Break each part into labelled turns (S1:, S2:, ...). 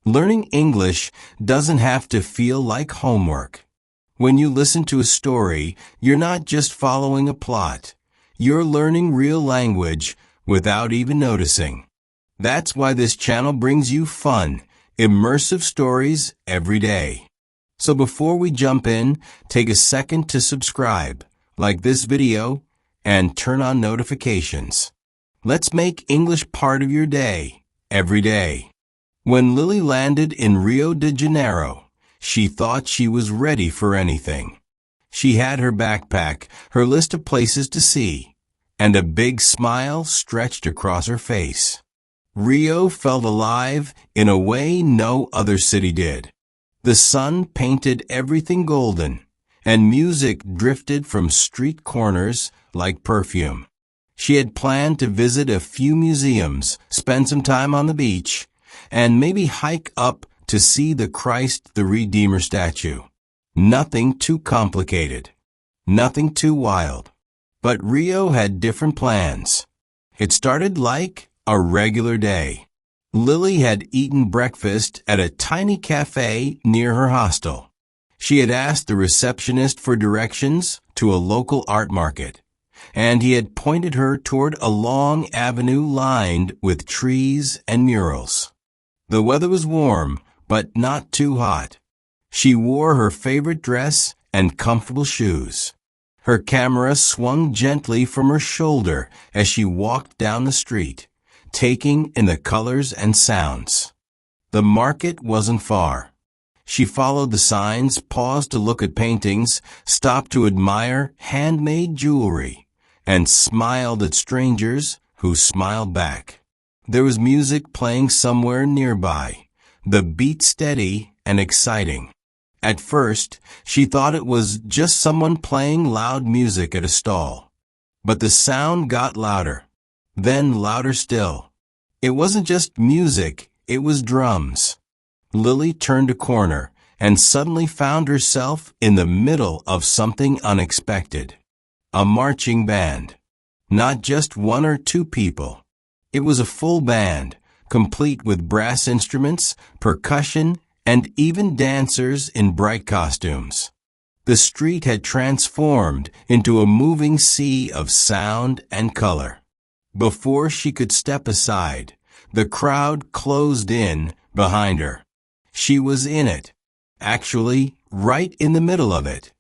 S1: Learning English doesn't have to feel like homework. When you listen to a story, you're not just following a plot. You're learning real language without even noticing. That's why this channel brings you fun, immersive stories every day. So before we jump in, take a second to subscribe, like this video, and turn on notifications. Let's make English part of your day, every day. When Lily landed in Rio de Janeiro, she thought she was ready for anything. She had her backpack, her list of places to see, and a big smile stretched across her face. Rio felt alive in a way no other city did. The sun painted everything golden, and music drifted from street corners like perfume. She had planned to visit a few museums, spend some time on the beach, and maybe hike up to see the Christ the Redeemer statue. Nothing too complicated. Nothing too wild. But Rio had different plans. It started like a regular day. Lily had eaten breakfast at a tiny cafe near her hostel. She had asked the receptionist for directions to a local art market, and he had pointed her toward a long avenue lined with trees and murals. The weather was warm, but not too hot. She wore her favorite dress and comfortable shoes. Her camera swung gently from her shoulder as she walked down the street, taking in the colors and sounds. The market wasn't far. She followed the signs, paused to look at paintings, stopped to admire handmade jewelry, and smiled at strangers who smiled back. There was music playing somewhere nearby, the beat steady and exciting. At first, she thought it was just someone playing loud music at a stall. But the sound got louder, then louder still. It wasn't just music, it was drums. Lily turned a corner and suddenly found herself in the middle of something unexpected. A marching band. Not just one or two people. It was a full band, complete with brass instruments, percussion, and even dancers in bright costumes. The street had transformed into a moving sea of sound and color. Before she could step aside, the crowd closed in behind her. She was in it, actually right in the middle of it.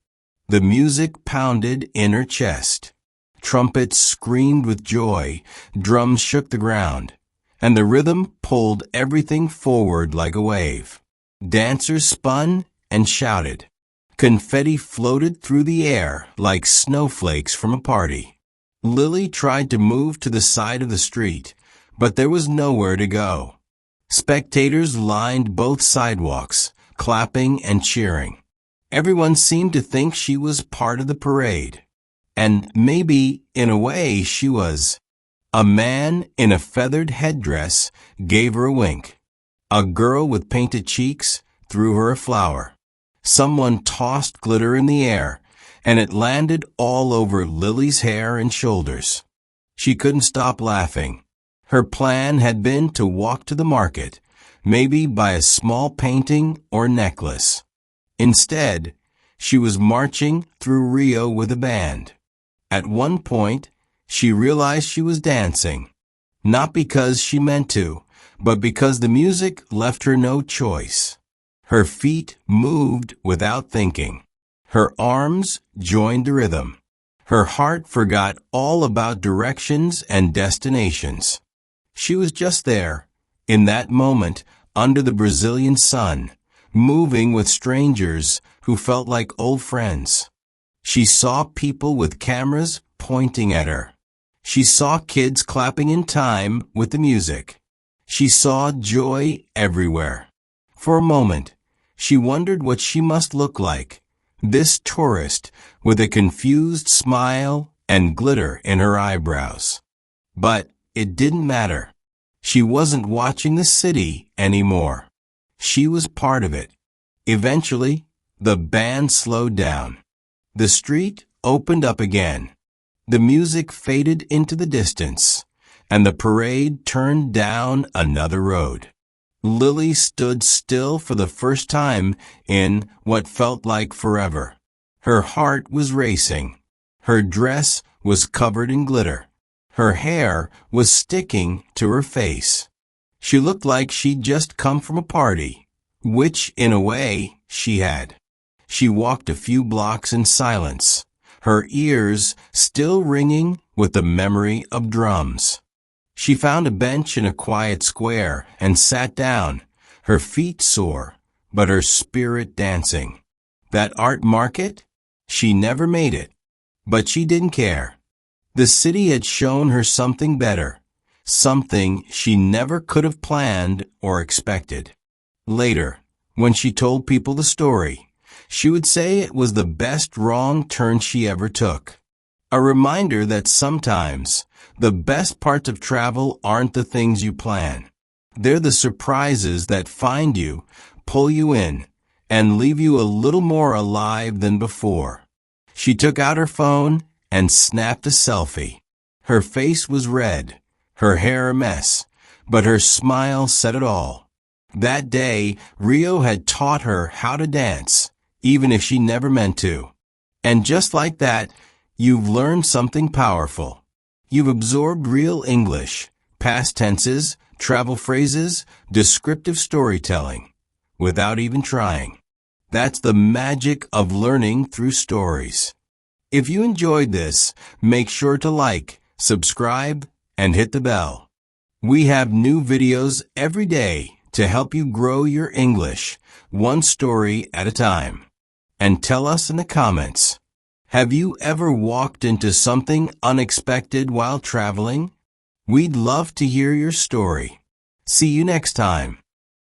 S1: The music pounded in her chest. Trumpets screamed with joy, drums shook the ground, and the rhythm pulled everything forward like a wave. Dancers spun and shouted. Confetti floated through the air like snowflakes from a party. Lily tried to move to the side of the street, but there was nowhere to go. Spectators lined both sidewalks, clapping and cheering. Everyone seemed to think she was part of the parade. And maybe, in a way, she was. A man in a feathered headdress gave her a wink. A girl with painted cheeks threw her a flower. Someone tossed glitter in the air, and it landed all over Lily's hair and shoulders. She couldn't stop laughing. Her plan had been to walk to the market, maybe buy a small painting or necklace. Instead, she was marching through Rio with a band. At one point, she realized she was dancing, not because she meant to, but because the music left her no choice. Her feet moved without thinking. Her arms joined the rhythm. Her heart forgot all about directions and destinations. She was just there, in that moment, under the Brazilian sun, moving with strangers who felt like old friends. She saw people with cameras pointing at her. She saw kids clapping in time with the music. She saw joy everywhere. For a moment, she wondered what she must look like, this tourist with a confused smile and glitter in her eyebrows. But it didn't matter. She wasn't watching the city anymore. She was part of it. Eventually, the band slowed down. The street opened up again. The music faded into the distance, and the parade turned down another road. Lily stood still for the first time in what felt like forever. Her heart was racing. Her dress was covered in glitter. Her hair was sticking to her face. She looked like she'd just come from a party, which, in a way, she had. She walked a few blocks in silence, her ears still ringing with the memory of drums. She found a bench in a quiet square and sat down, her feet sore, but her spirit dancing. That art market? She never made it, but she didn't care. The city had shown her something better, something she never could have planned or expected. Later, when she told people the story, she would say it was the best wrong turn she ever took. A reminder that sometimes the best parts of travel aren't the things you plan. They're the surprises that find you, pull you in, and leave you a little more alive than before. She took out her phone and snapped a selfie. Her face was red, her hair a mess, but her smile said it all. That day, Rio had taught her how to dance, even if she never meant to. And just like that, you've learned something powerful. You've absorbed real English, past tenses, travel phrases, descriptive storytelling, without even trying. That's the magic of learning through stories. If you enjoyed this, make sure to like, subscribe, and hit the bell. We have new videos every day to help you grow your English, one story at a time. And tell us in the comments, have you ever walked into something unexpected while traveling? We'd love to hear your story. See you next time.